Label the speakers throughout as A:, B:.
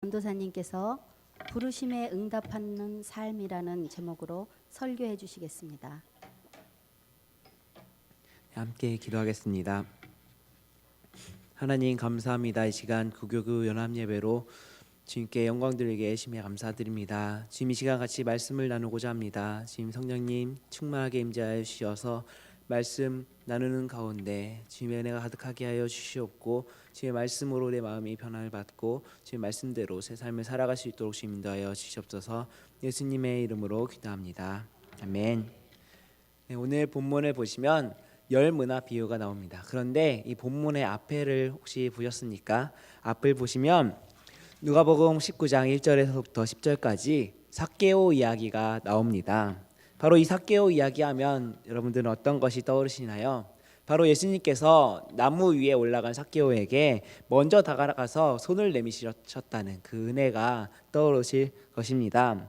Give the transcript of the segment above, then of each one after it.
A: 전도사님께서 부르심에 응답하는 삶이라는 제목으로 설교해 주시겠습니다.
B: 함께 기도하겠습니다. 하나님 감사합니다. 이 시간 구교구 연합예배로 주님께 영광 드리게 심히 감사드립니다. 주님 이 시간 같이 말씀을 나누고자 합니다. 주님 성령님 충만하게 임재하여 주셔서 말씀 나누는 가운데 주님의 은혜가 가득하게 하여 주시옵고 주님의 말씀으로 내 마음이 변화를 받고 주님의 말씀대로 새 삶을 살아갈 수 있도록 주님 인도하여 주시옵소서. 예수님의 이름으로 기도합니다. 아멘. 네, 오늘 본문을 보시면 열 문화 비유가 나옵니다. 그런데 이 본문의 앞에를 혹시 보셨습니까? 앞을 보시면 누가복음 19장 1절에서부터 10절까지 삭개오 이야기가 나옵니다. 바로 이 삭개오 이야기하면 여러분들은 어떤 것이 떠오르시나요? 바로 예수님께서 나무 위에 올라간 삭개오에게 먼저 다가가서 손을 내미셨다는 그 은혜가 떠오르실 것입니다.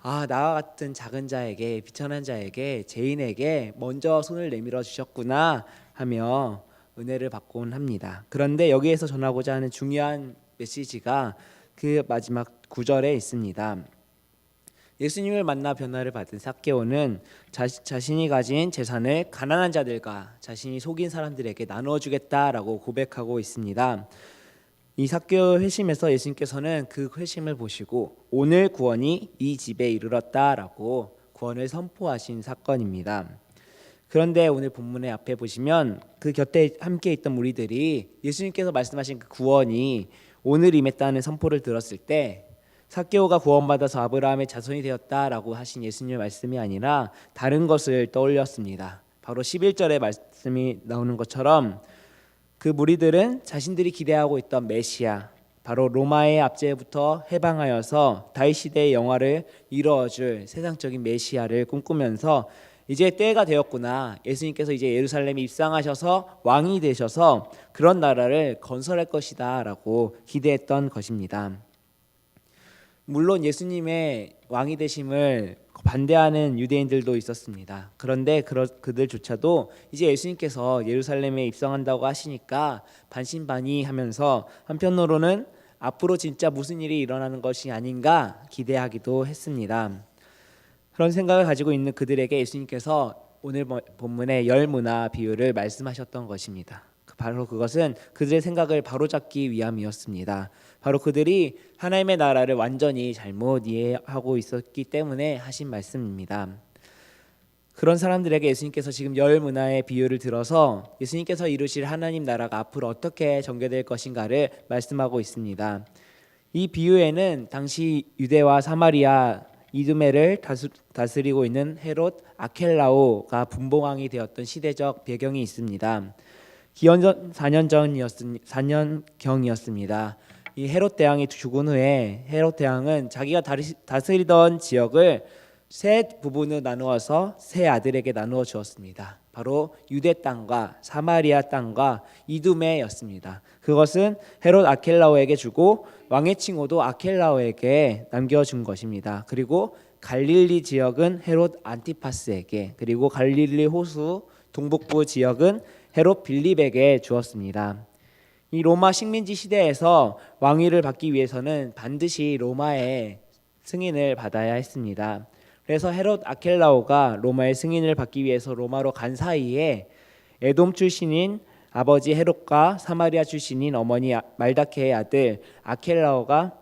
B: 나와 같은 작은 자에게, 비천한 자에게, 죄인에게 먼저 손을 내밀어 주셨구나 하며 은혜를 받곤 합니다. 그런데 여기에서 전하고자 하는 중요한 메시지가 그 마지막 9절에 있습니다. 예수님을 만나 변화를 받은 삭개오는 자신이 가진 재산을 가난한 자들과 자신이 속인 사람들에게 나누어 주겠다라고 고백하고 있습니다. 이 삭개오 회심에서 예수님께서는 그 회심을 보시고 오늘 구원이 이 집에 이르렀다라고 구원을 선포하신 사건입니다. 그런데 오늘 본문의 앞에 보시면 그 곁에 함께 있던 무리들이 예수님께서 말씀하신 그 구원이 오늘 임했다는 선포를 들었을 때 삭개오가 구원받아서 아브라함의 자손이 되었다라고 하신 예수님의 말씀이 아니라 다른 것을 떠올렸습니다. 바로 11절의 말씀이 나오는 것처럼 그 무리들은 자신들이 기대하고 있던 메시아, 바로 로마의 압제부터 해방하여서 다윗 시대의 영화를 이루어줄 세상적인 메시아를 꿈꾸면서 이제 때가 되었구나, 예수님께서 이제 예루살렘에 입성하셔서 왕이 되셔서 그런 나라를 건설할 것이다 라고 기대했던 것입니다. 물론 예수님의 왕이 되심을 반대하는 유대인들도 있었습니다. 그런데 그들조차도 이제 예수님께서 예루살렘에 입성한다고 하시니까 반신반의하면서 한편으로는 앞으로 진짜 무슨 일이 일어나는 것이 아닌가 기대하기도 했습니다. 그런 생각을 가지고 있는 그들에게 예수님께서 오늘 본문의 열 문화 비유를 말씀하셨던 것입니다. 바로 그것은 그들의 생각을 바로잡기 위함이었습니다. 바로 그들이 하나님의 나라를 완전히 잘못 이해하고 있었기 때문에 하신 말씀입니다. 그런 사람들에게 예수님께서 지금 열 문화의 비유를 들어서 예수님께서 이루실 하나님 나라가 앞으로 어떻게 전개될 것인가를 말씀하고 있습니다. 이 비유에는 당시 유대와 사마리아 이두메를 다스리고 있는 헤롯 아켈라오가 분봉왕이 되었던 시대적 배경이 있습니다. 기원전 4년경이었습니다. 이 헤롯 대왕이 죽은 후에 헤롯 대왕은 자기가 다스리던 지역을 세 부분으로 나누어서 세 아들에게 나누어 주었습니다. 바로 유대 땅과 사마리아 땅과 이두메였습니다. 그것은 헤롯 아켈라오에게 주고 왕의 칭호도 아켈라오에게 남겨준 것입니다. 그리고 갈릴리 지역은 헤롯 안티파스에게, 그리고 갈릴리 호수 동북부 지역은 헤롯 빌립에게 주었습니다. 이 로마 식민지 시대에서 왕위를 받기 위해서는 반드시 로마의 승인을 받아야 했습니다. 그래서 헤롯 아켈라오가 로마의 승인을 받기 위해서 로마로 간 사이에 에돔 출신인 아버지 헤롯과 사마리아 출신인 어머니 말다케의 아들 아켈라오가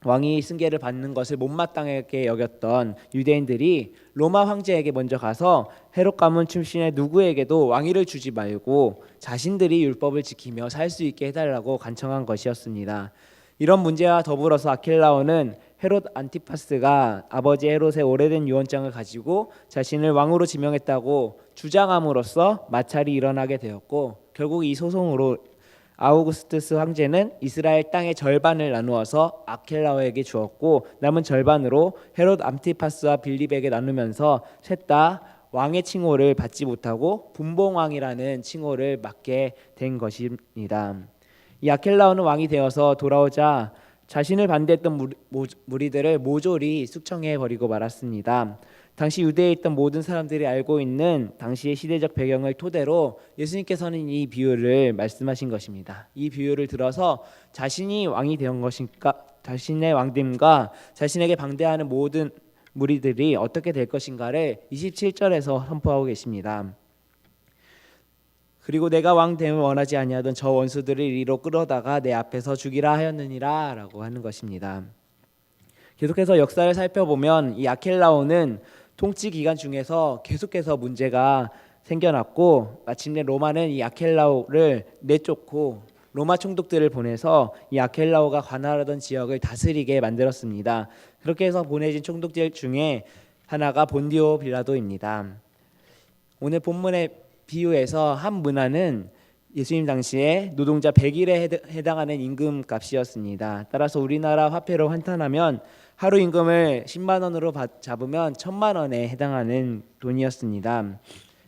B: 왕위 승계를 받는 것을 못마땅하게 여겼던 유대인들이 로마 황제에게 먼저 가서 헤롯 가문 출신의 누구에게도 왕위를 주지 말고 자신들이 율법을 지키며 살 수 있게 해달라고 간청한 것이었습니다. 이런 문제와 더불어서 아켈라오는 헤롯 안티파스가 아버지 헤롯의 오래된 유언장을 가지고 자신을 왕으로 지명했다고 주장함으로써 마찰이 일어나게 되었고, 결국 이 소송으로 아우구스투스 황제는 이스라엘 땅의 절반을 나누어서 아켈라오에게 주었고, 남은 절반으로 헤롯 안티파스와 빌립에게 나누면서 셋 다 왕의 칭호를 받지 못하고 분봉왕이라는 칭호를 맡게 된 것입니다. 이 아켈라오는 왕이 되어서 돌아오자 자신을 반대했던 무리들을 모조리 숙청해 버리고 말았습니다. 당시 유대에 있던 모든 사람들이 알고 있는 당시의 시대적 배경을 토대로 예수님께서는 이 비유를 말씀하신 것입니다. 이 비유를 들어서 자신이 왕이 된 것인가, 자신의 왕됨과 자신에게 방대하는 모든 무리들이 어떻게 될 것인가를 27절에서 선포하고 계십니다. 그리고 내가 왕됨을 원하지 아니하던 저 원수들을 이리로 끌어다가 내 앞에서 죽이라 하였느니라 라고 하는 것입니다. 계속해서 역사를 살펴보면 이 아켈라오는 통치 기간 중에서 계속해서 문제가 생겨났고 마침내 로마는 이 아켈라오를 내쫓고 로마 총독들을 보내서 이 아켈라오가 관할하던 지역을 다스리게 만들었습니다. 그렇게 해서 보내진 총독들 중에 하나가 본디오 빌라도입니다. 오늘 본문의 비유에서 한 문화는 예수님 당시에 노동자 100일에 해당하는 임금값이었습니다. 따라서 우리나라 화폐로 환산하면 하루 임금을 10만 원으로 잡으면 1000만 원에 해당하는 돈이었습니다.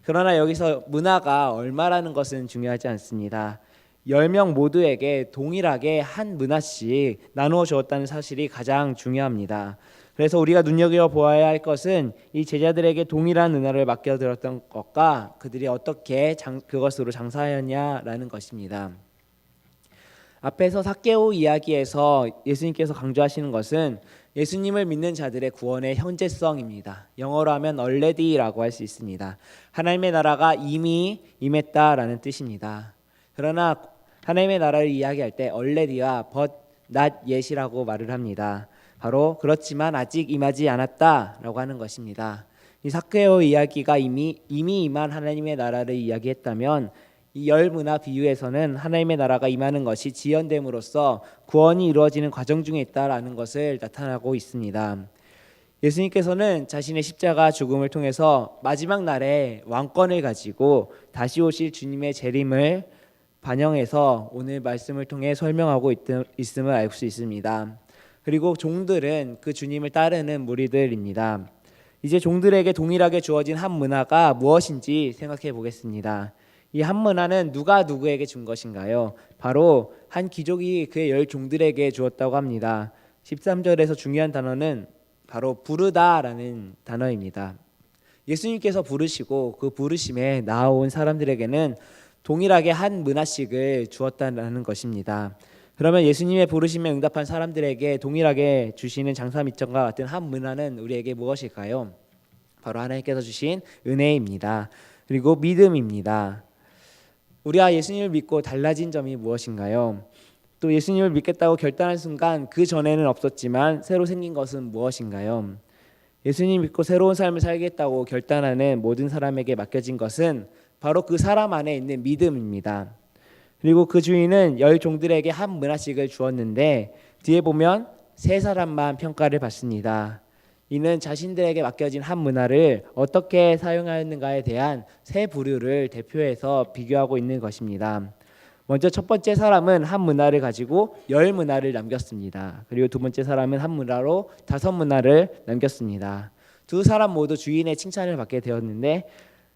B: 그러나 여기서 문화가 얼마라는 것은 중요하지 않습니다. 10명 모두에게 동일하게 한 문화씩 나누어 주었다는 사실이 가장 중요합니다. 그래서 우리가 눈여겨보아야 할 것은 이 제자들에게 동일한 은혜를 맡겨들었던 것과 그들이 어떻게 그것으로 장사하였냐라는 것입니다. 앞에서 삭개오 이야기에서 예수님께서 강조하시는 것은 예수님을 믿는 자들의 구원의 현재성입니다. 영어로 하면 already라고 할 수 있습니다. 하나님의 나라가 이미 임했다라는 뜻입니다. 그러나 하나님의 나라를 이야기할 때 already와 but not yet이라고 말을 합니다. 바로 그렇지만 아직 임하지 않았다라고 하는 것입니다. 이 삭개오 이야기가 이미 임한 하나님의 나라를 이야기했다면 이 열 문화 비유에서는 하나님의 나라가 임하는 것이 지연됨으로써 구원이 이루어지는 과정 중에 있다라는 것을 나타나고 있습니다. 예수님께서는 자신의 십자가 죽음을 통해서 마지막 날에 왕권을 가지고 다시 오실 주님의 재림을 반영해서 오늘 말씀을 통해 설명하고 있음을 알 수 있습니다. 그리고 종들은 그 주님을 따르는 무리들입니다. 이제 종들에게 동일하게 주어진 한 문화가 무엇인지 생각해 보겠습니다. 이 한 문화는 누가 누구에게 준 것인가요? 바로 한 귀족이 그의 10 종들에게 주었다고 합니다. 13절에서 중요한 단어는 바로 부르다라는 단어입니다. 예수님께서 부르시고 그 부르심에 나아온 사람들에게는 동일하게 한 문화씩을 주었다는 것입니다. 그러면 예수님의 부르심에 응답한 사람들에게 동일하게 주시는 장사미천과 같은 한 문화는 우리에게 무엇일까요? 바로 하나님께서 주신 은혜입니다. 그리고 믿음입니다. 우리가 예수님을 믿고 달라진 점이 무엇인가요? 또 예수님을 믿겠다고 결단한 순간 그 전에는 없었지만 새로 생긴 것은 무엇인가요? 예수님 믿고 새로운 삶을 살겠다고 결단하는 모든 사람에게 맡겨진 것은 바로 그 사람 안에 있는 믿음입니다. 그리고 그 주인은 10 종들에게 한 문화씩을 주었는데 뒤에 보면 3 사람만 평가를 받습니다. 이는 자신들에게 맡겨진 한 문화를 어떻게 사용하였는가에 대한 3 부류를 대표해서 비교하고 있는 것입니다. 먼저 첫 번째 사람은 한 문화를 가지고 10 문화를 남겼습니다. 그리고 두 번째 사람은 한 문화로 5 문화를 남겼습니다. 두 사람 모두 주인의 칭찬을 받게 되었는데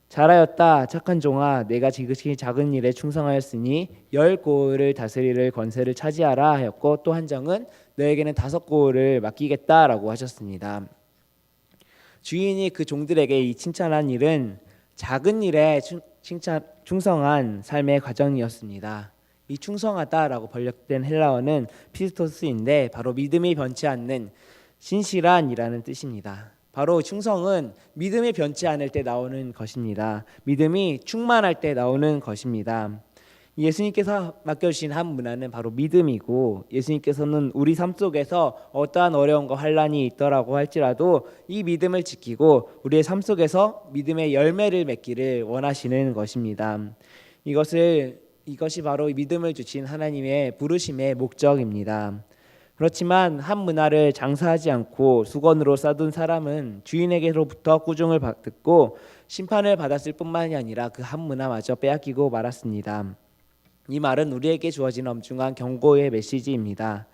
B: 잘하였다 착한 종아 내가 지극히 작은 일에 충성하였으니 10 고을을 다스리를 권세를 차지하라 하였고 또 한 정은 너에게는 5 고을을 맡기겠다라고 하셨습니다. 주인이 그 종들에게 이 칭찬한 일은 작은 일에 충성한 삶의 과정이었습니다. 이 충성하다라고 번역된 헬라어는 피스토스인데 바로 믿음이 변치 않는 신실한이라는 뜻입니다. 바로 충성은 믿음이 변치 않을 때 나오는 것입니다. 믿음이 충만할 때 나오는 것입니다. 예수님께서 맡겨주신 한 문화는 바로 믿음이고 예수님께서는 우리 삶 속에서 어떠한 어려움과 환난이 있더라고 할지라도 이 믿음을 지키고 우리의 삶 속에서 믿음의 열매를 맺기를 원하시는 것입니다. 이것이 바로 믿음을 주신 하나님의 부르심의 목적입니다. 그렇지만 한 문화를 장사하지 않고 수건으로 싸둔 사람은 주인에게로부터 꾸중을 듣고 심판을 받았을 뿐만이 아니라 그 한 문화마저 빼앗기고 말았습니다. 이 말은 우리에게 주어진 엄중한 경고의 메시지입니다.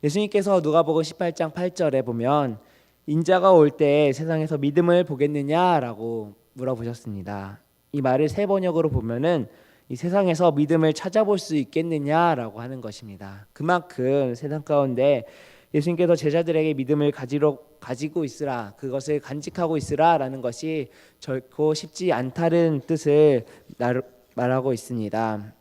B: 예수님께서 누가복음 18장 8절에 보면 인자가 올 때 세상에서 믿음을 보겠느냐라고 물어보셨습니다. 이 말을 새 번역으로 보면은 이 세상에서 믿음을 찾아볼 수 있겠느냐라고 하는 것입니다. 그만큼 세상 가운데 예수님께서 제자들에게 믿음을 가지고 있으라, 그것을 간직하고 있으라라는 것이 결코 쉽지 않다는 뜻을 말하고 있습니다.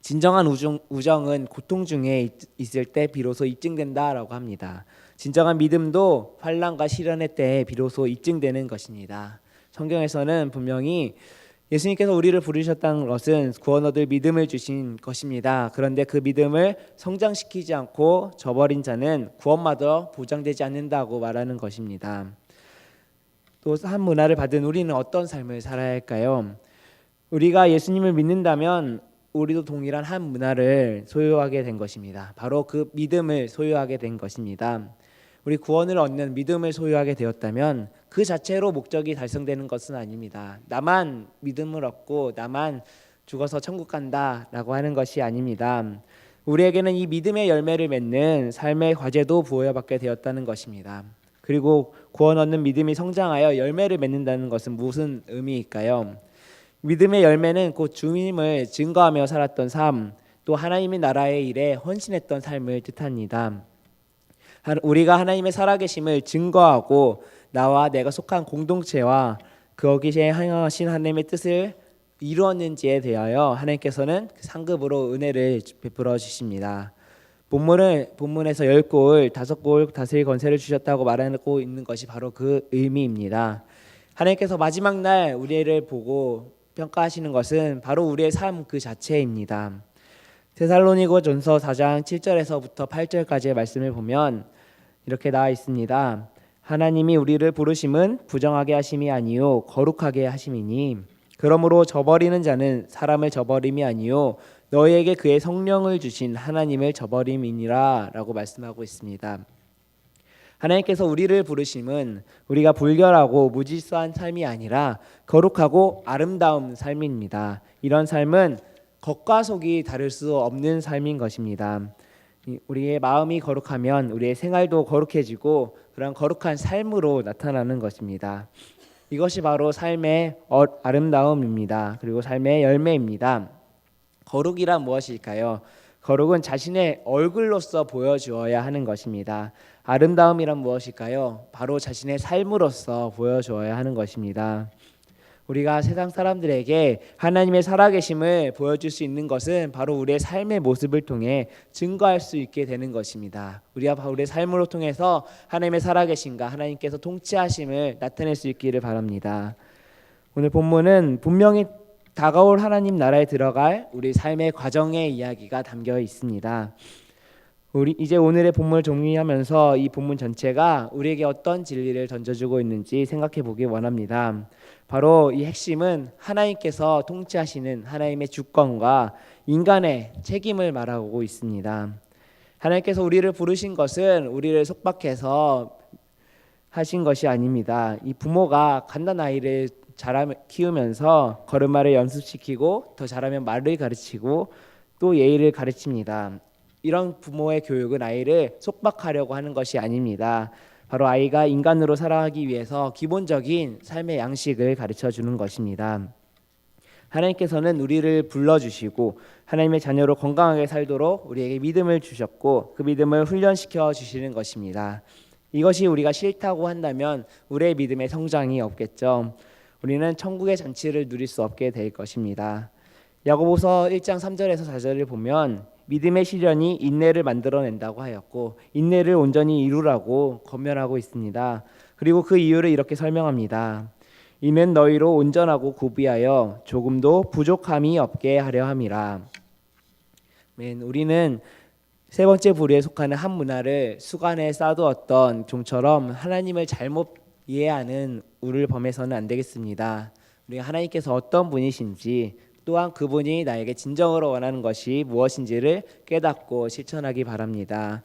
B: 진정한 우정은 고통 중에 있을 때 비로소 입증된다라고 합니다. 진정한 믿음도 환난과 시련의 때에 비로소 입증되는 것입니다. 성경에서는 분명히 예수님께서 우리를 부르셨다는 것은 구원 얻을 믿음을 주신 것입니다. 그런데 그 믿음을 성장시키지 않고 저버린 자는 구원마저 보장되지 않는다고 말하는 것입니다. 또 한 문화를 받은 우리는 어떤 삶을 살아야 할까요? 우리가 예수님을 믿는다면 우리도 동일한 한 문화를 소유하게 된 것입니다. 바로 그 믿음을 소유하게 된 것입니다. 우리 구원을 얻는 믿음을 소유하게 되었다면 그 자체로 목적이 달성되는 것은 아닙니다. 나만 믿음을 얻고 나만 죽어서 천국 간다라고 하는 것이 아닙니다. 우리에게는 이 믿음의 열매를 맺는 삶의 과제도 부여받게 되었다는 것입니다. 그리고 구원 얻는 믿음이 성장하여 열매를 맺는다는 것은 무슨 의미일까요? 믿음의 열매는 곧 주님을 증거하며 살았던 삶, 또 하나님의 나라의 일에 헌신했던 삶을 뜻합니다. 우리가 하나님의 살아계심을 증거하고 나와 내가 속한 공동체와 거기에 행하신 하나님의 뜻을 이루었는지에 대하여 하나님께서는 상급으로 은혜를 베풀어 주십니다. 본문에서 10골, 5골 다스릴 권세를 주셨다고 말하고 있는 것이 바로 그 의미입니다. 하나님께서 마지막 날 우리를 보고 평가하시는 것은 바로 우리의 삶 그 자체입니다. 데살로니가전서 4장 7절에서부터 8절까지의 말씀을 보면 이렇게 나와 있습니다. 하나님이 우리를 부르심은 부정하게 하심이 아니요 거룩하게 하심이니 그러므로 저버리는 자는 사람을 저버림이 아니요 너희에게 그의 성령을 주신 하나님을 저버림이니라 라고 말씀하고 있습니다. 하나님께서 우리를 부르심은 우리가 불결하고 무질서한 삶이 아니라 거룩하고 아름다운 삶입니다. 이런 삶은 겉과 속이 다를 수 없는 삶인 것입니다. 우리의 마음이 거룩하면 우리의 생활도 거룩해지고 그런 거룩한 삶으로 나타나는 것입니다. 이것이 바로 삶의 아름다움입니다. 그리고 삶의 열매입니다. 거룩이란 무엇일까요? 거룩은 자신의 얼굴로서 보여주어야 하는 것입니다. 아름다움이란 무엇일까요? 바로 자신의 삶으로서 보여주어야 하는 것입니다. 우리가 세상 사람들에게 하나님의 살아계심을 보여줄 수 있는 것은 바로 우리의 삶의 모습을 통해 증거할 수 있게 되는 것입니다. 우리가 바로 우리의 삶으로 통해서 하나님의 살아계심과 하나님께서 통치하심을 나타낼 수 있기를 바랍니다. 오늘 본문은 분명히 다가올 하나님 나라에 들어갈 우리 삶의 과정의 이야기가 담겨 있습니다. 우리 이제 오늘의 본문을 정리하면서 이 본문 전체가 우리에게 어떤 진리를 던져주고 있는지 생각해 보기 원합니다. 바로 이 핵심은 하나님께서 통치하시는 하나님의 주권과 인간의 책임을 말하고 있습니다. 하나님께서 우리를 부르신 것은 우리를 속박해서 하신 것이 아닙니다. 이 부모가 갓난아이를 키우면서 걸음마를 연습시키고 더 잘하면 말을 가르치고 또 예의를 가르칩니다. 이런 부모의 교육은 아이를 속박하려고 하는 것이 아닙니다. 바로 아이가 인간으로 살아가기 위해서 기본적인 삶의 양식을 가르쳐주는 것입니다. 하나님께서는 우리를 불러주시고 하나님의 자녀로 건강하게 살도록 우리에게 믿음을 주셨고 그 믿음을 훈련시켜 주시는 것입니다. 이것이 우리가 싫다고 한다면 우리의 믿음의 성장이 없겠죠. 우리는 천국의 잔치를 누릴 수 없게 될 것입니다. 야고보서 1장 3절에서 4절을 보면 믿음의 시련이 인내를 만들어낸다고 하였고 인내를 온전히 이루라고 권면하고 있습니다. 그리고 그 이유를 이렇게 설명합니다. 이는 너희로 온전하고 구비하여 조금도 부족함이 없게 하려 함이라. 우리는 세 번째 부류에 속하는 한 문화를 수간에 쌓아두었던 종처럼 하나님을 잘못 이해하는 우를 범해서는 안 되겠습니다. 우리가 하나님께서 어떤 분이신지 또한 그분이 나에게 진정으로 원하는 것이 무엇인지를 깨닫고 실천하기 바랍니다.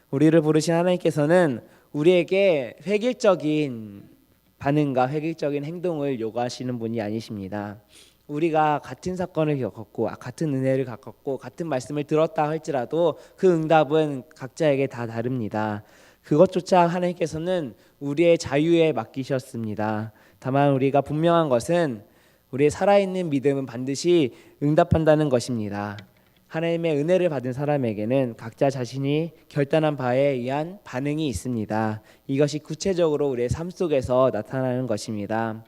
B: 우리를 부르신 하나님께서는 우리에게 획일적인 반응과 획일적인 행동을 요구하시는 분이 아니십니다. 우리가 같은 사건을 겪었고 같은 은혜를 겪었고 같은 말씀을 들었다 할지라도 그 응답은 각자에게 다 다릅니다. 그것조차 하나님께서는 우리의 자유에 맡기셨습니다. 다만 우리가 분명한 것은 우리의 살아있는 믿음은 반드시 응답한다는 것입니다. 하나님의 은혜를 받은 사람에게는 각자 자신이 결단한 바에 의한 반응이 있습니다. 이것이 구체적으로 우리의 삶 속에서 나타나는 것입니다.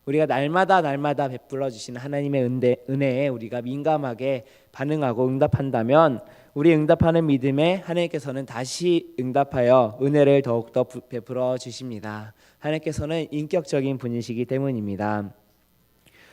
B: 우리가 날마다 베풀어 주시는 하나님의 은혜에 우리가 민감하게 반응하고 응답한다면 우리 응답하는 믿음에 하나님께서는 다시 응답하여 은혜를 더욱더 베풀어 주십니다. 하나님께서는 인격적인 분이시기 때문입니다.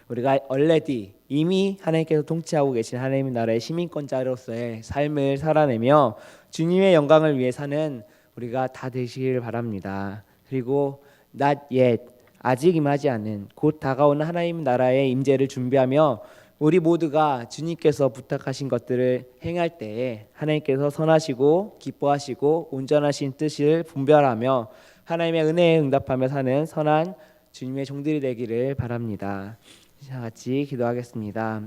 B: 우리가 already 이미 하나님께서 통치하고 계신 하나님의 나라의 시민권자로서의 삶을 살아내며 주님의 영광을 위해 사는 우리가 다 되시길 바랍니다. 그리고 not yet 아직 임하지 않은 곧 다가오는 하나님 나라의 임재를 준비하며 우리 모두가 주님께서 부탁하신 것들을 행할 때에 하나님께서 선하시고 기뻐하시고 온전하신 뜻을 분별하며 하나님의 은혜에 응답하며 사는 선한 주님의 종들이 되기를 바랍니다. 자, 같이 기도하겠습니다.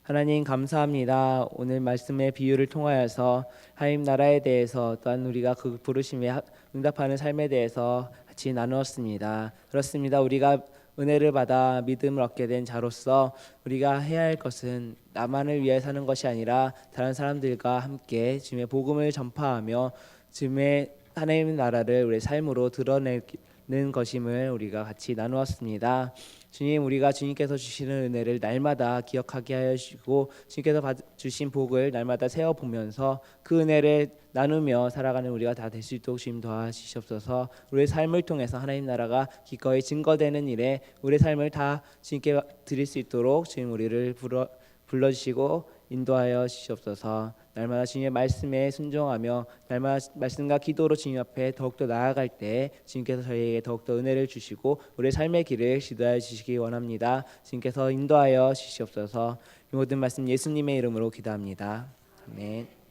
B: 하나님 감사합니다. 오늘 말씀의 비유를 통하여서 하나님 나라에 대해서 또한 우리가 그 부르심에 응답하는 삶에 대해서 같이 나누었습니다. 그렇습니다. 우리가 은혜를 받아 믿음을 얻게 된 자로서 우리가 해야 할 것은 나만을 위해 사는 것이 아니라 다른 사람들과 함께 주님의 복음을 전파하며 주님의 하나님의 나라를 우리의 삶으로 드러내는 것임을 우리가 같이 나누었습니다. 주님, 우리가 주님께서 주시는 은혜를 날마다 기억하게 하여 주시고 주님께서 주신 복을 날마다 세어보면서 그 은혜를 나누며 살아가는 우리가 다 될 수 있도록 주님 도와주시옵소서. 우리의 삶을 통해서 하나님 나라가 기꺼이 증거되는 일에 우리의 삶을 다 주님께 드릴 수 있도록 주님 우리를 불러주시고 인도하여 주시옵소서. 날마다 주님의 말씀에 순종하며 날마다 말씀과 기도로 주님 앞에 더욱더 나아갈 때 주님께서 저희에게 더욱더 은혜를 주시고 우리의 삶의 길을 지도하여 주시기 원합니다. 주님께서 인도하여 주시옵소서. 이 모든 말씀 예수님의 이름으로 기도합니다. 아멘.